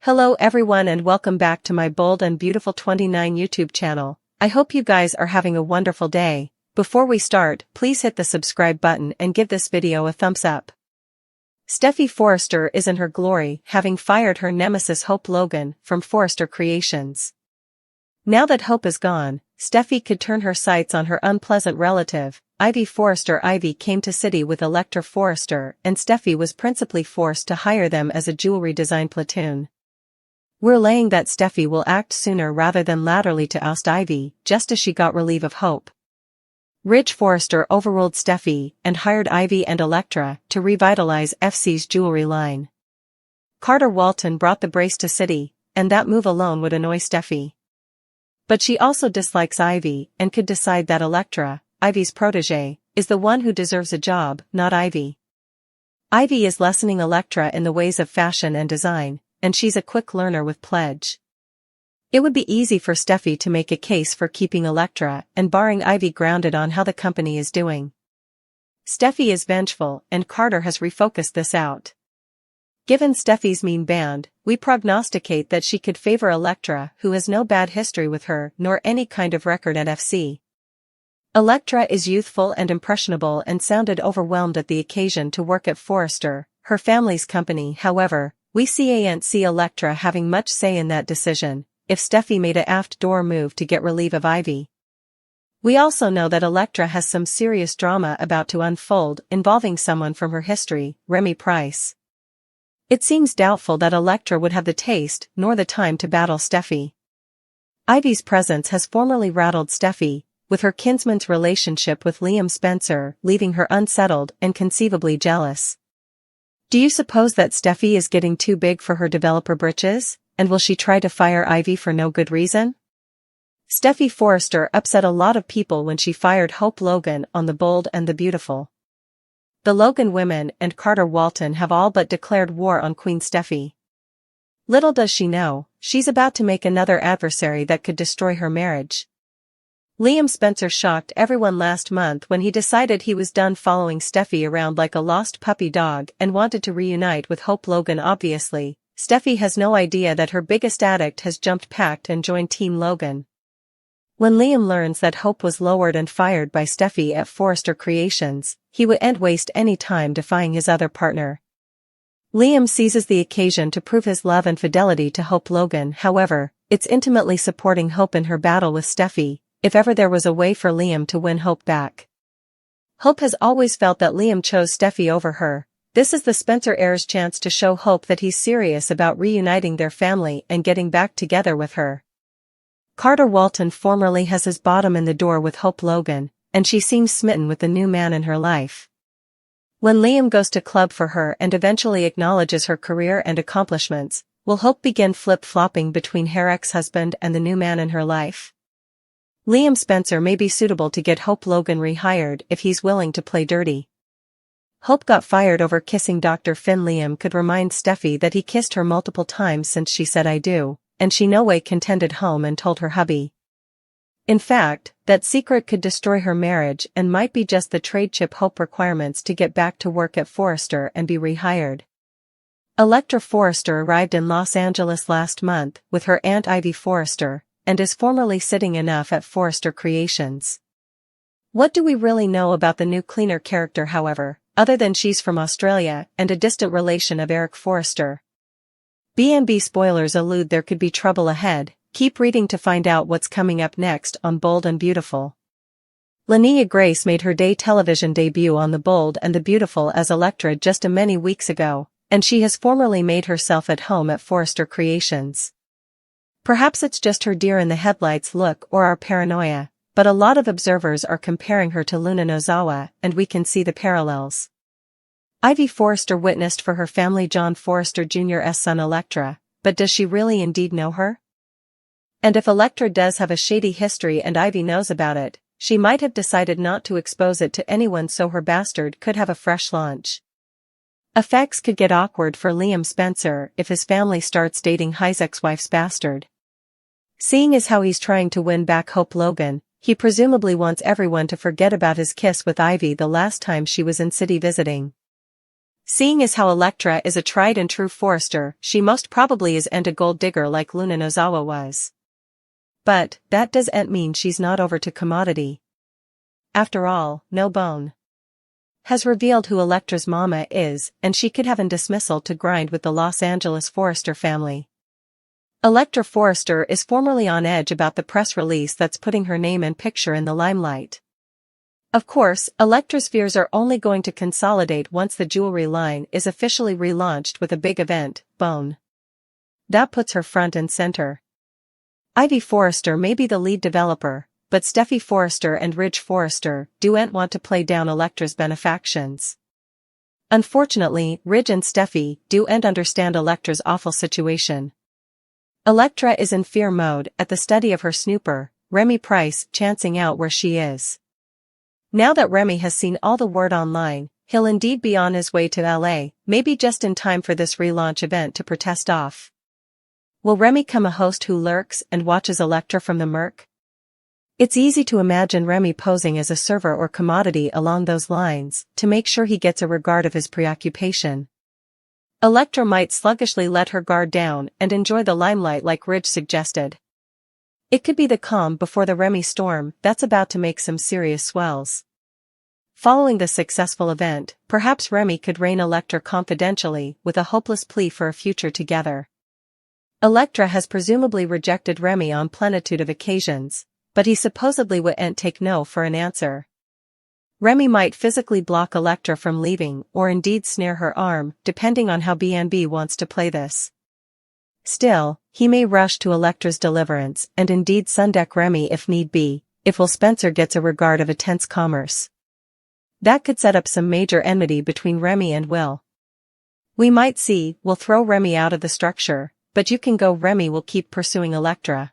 Hello everyone and welcome back to my Bold and Beautiful 29 YouTube channel. I hope you guys are having a wonderful day. Before we start, please hit the subscribe button and give this video a thumbs up. Steffi Forrester is in her glory, having fired her nemesis Hope Logan from Forrester Creations. Now that Hope is gone, Steffi could turn her sights on her unpleasant relative, Ivy Forrester. Ivy came to city with Electra Forrester, and Steffi was principally forced to hire them as a jewelry design platoon. We're laying that Steffi will act sooner rather than laterally to oust Ivy, just as she got relief of Hope. Ridge Forrester overruled Steffi and hired Ivy and Electra to revitalize FC's jewelry line. Carter Walton brought the brace to city, and that move alone would annoy Steffi. But she also dislikes Ivy and could decide that Electra, Ivy's protege, is the one who deserves a job, not Ivy. Ivy is lessening Electra in the ways of fashion and design, and she's a quick learner with Pledge. It would be easy for Steffi to make a case for keeping Electra and barring Ivy grounded on how the company is doing. Steffi is vengeful and Carter has refocused this out. Given Steffi's mean band, we prognosticate that she could favor Electra, who has no bad history with her nor any kind of record at FC. Electra is youthful and impressionable and sounded overwhelmed at the occasion to work at Forrester, her family's company. However, we can't see Electra having much say in that decision, if Steffi made a aft door move to get relief of Ivy. We also know that Electra has some serious drama about to unfold involving someone from her history, Remy Price. It seems doubtful that Electra would have the taste nor the time to battle Steffi. Ivy's presence has formerly rattled Steffi, with her kinsman's relationship with Liam Spencer leaving her unsettled and conceivably jealous. Do you suppose that Steffi is getting too big for her developer britches, and will she try to fire Ivy for no good reason? Steffi Forrester upset a lot of people when she fired Hope Logan on the Bold and the Beautiful. The Logan women and Carter Walton have all but declared war on Queen Steffi. Little does she know, she's about to make another adversary that could destroy her marriage. Liam Spencer shocked everyone last month when he decided he was done following Steffi around like a lost puppy dog and wanted to reunite with Hope Logan. Obviously, Steffi has no idea that her biggest addict has jumped pact and joined Team Logan. When Liam learns that Hope was lowered and fired by Steffi at Forrester Creations, he wouldn't waste any time defying his other partner. Liam seizes the occasion to prove his love and fidelity to Hope Logan. However, it's intimately supporting Hope in her battle with Steffi, if ever there was a way for Liam to win Hope back. Hope has always felt that Liam chose Steffi over her. This is the Spencer heir's chance to show Hope that he's serious about reuniting their family and getting back together with her. Carter Walton formerly has his bottom in the door with Hope Logan, and she seems smitten with the new man in her life. When Liam goes to club for her and eventually acknowledges her career and accomplishments, will Hope begin flip-flopping between her ex-husband and the new man in her life? Liam Spencer may be suitable to get Hope Logan rehired if he's willing to play dirty. Hope got fired over kissing Dr. Finn. Liam could remind Steffi that he kissed her multiple times since she said "I do," and she no way contended home and told her hubby. In fact, that secret could destroy her marriage and might be just the trade chip Hope requirements to get back to work at Forrester and be rehired. Electra Forrester arrived in Los Angeles last month with her aunt Ivy Forrester, and is formerly sitting enough at Forrester Creations. What do we really know about the new cleaner character, however, other than she's from Australia and a distant relation of Eric Forrester? B&B spoilers allude there could be trouble ahead. Keep reading to find out what's coming up next on Bold and Beautiful. Linnea Grace made her day television debut on The Bold and the Beautiful as Electra just a many weeks ago, and she has formerly made herself at home at Forrester Creations. Perhaps it's just her deer-in-the-headlights look or our paranoia, but a lot of observers are comparing her to Luna Nozawa, and we can see the parallels. Ivy Forrester witnessed for her family John Forrester Jr.'s son Electra, but does she really indeed know her? And if Electra does have a shady history and Ivy knows about it, she might have decided not to expose it to anyone so her bastard could have a fresh launch. Effects could get awkward for Liam Spencer if his family starts dating his ex-wife's bastard. Seeing as how he's trying to win back Hope Logan, he presumably wants everyone to forget about his kiss with Ivy the last time she was in city visiting. Seeing as how Electra is a tried and true forester, she most probably isn't a gold digger like Luna Nozawa was. But, that doesn't mean she's not over to commodity. After all, No Bone has revealed who Electra's mama is, and she could have a dismissal to grind with the Los Angeles Forrester family. Electra Forrester is formerly on edge about the press release that's putting her name and picture in the limelight. Of course, Electra's fears are only going to consolidate once the jewelry line is officially relaunched with a big event, Bone. That puts her front and center. Ivy Forrester may be the lead developer, but Steffi Forrester and Ridge Forrester don't want to play down Electra's benefactions. Unfortunately, Ridge and Steffi don't understand Electra's awful situation. Electra is in fear mode at the study of her snooper, Remy Price, chancing out where she is. Now that Remy has seen all the word online, he'll indeed be on his way to LA, maybe just in time for this relaunch event to protest off. Will Remy come a host who lurks and watches Electra from the murk? It's easy to imagine Remy posing as a server or commodity along those lines, to make sure he gets a regard of his preoccupation. Electra might sluggishly let her guard down and enjoy the limelight like Ridge suggested. It could be the calm before the Remy storm that's about to make some serious swells. Following the successful event, perhaps Remy could rein Electra confidentially with a hopeless plea for a future together. Electra has presumably rejected Remy on plenitude of occasions, but he supposedly wouldn't take no for an answer. Remy might physically block Electra from leaving or indeed snare her arm, depending on how BNB wants to play this. Still, he may rush to Electra's deliverance and indeed sundeck Remy if need be, if Will Spencer gets a regard of a tense commerce. That could set up some major enmity between Remy and Will. We might see Will throw Remy out of the structure, but you can go Remy will keep pursuing Electra.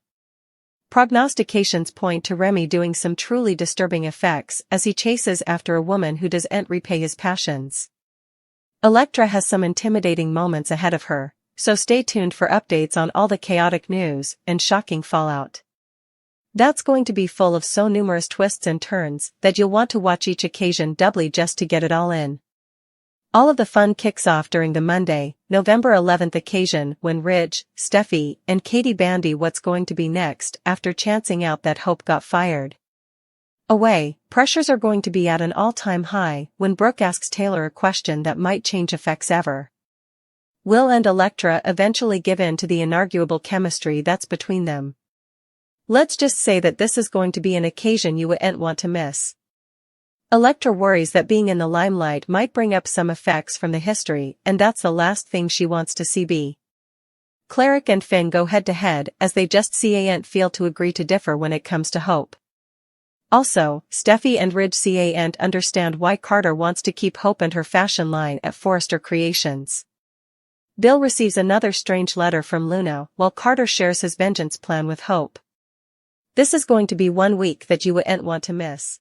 Prognostications point to Remy doing some truly disturbing effects as he chases after a woman who doesn't repay his passions. Electra has some intimidating moments ahead of her, so stay tuned for updates on all the chaotic news and shocking fallout. That's going to be full of so numerous twists and turns that you'll want to watch each occasion doubly just to get it all in. All of the fun kicks off during the Monday, November 11th occasion when Ridge, Steffi, and Katie bandy what's going to be next after chancing out that Hope got fired. Away, pressures are going to be at an all-time high when Brooke asks Taylor a question that might change effects ever. Will and Electra eventually give in to the inarguable chemistry that's between them? Let's just say that this is going to be an occasion you wouldn't want to miss. Electra worries that being in the limelight might bring up some effects from the history, and that's the last thing she wants to see be. Cleric and Finn go head-to-head as they just can't feel to agree to differ when it comes to Hope. Also, Steffi and Ridge can't understand why Carter wants to keep Hope and her fashion line at Forrester Creations. Bill receives another strange letter from Luna while Carter shares his vengeance plan with Hope. This is going to be one week that you wouldn't want to miss.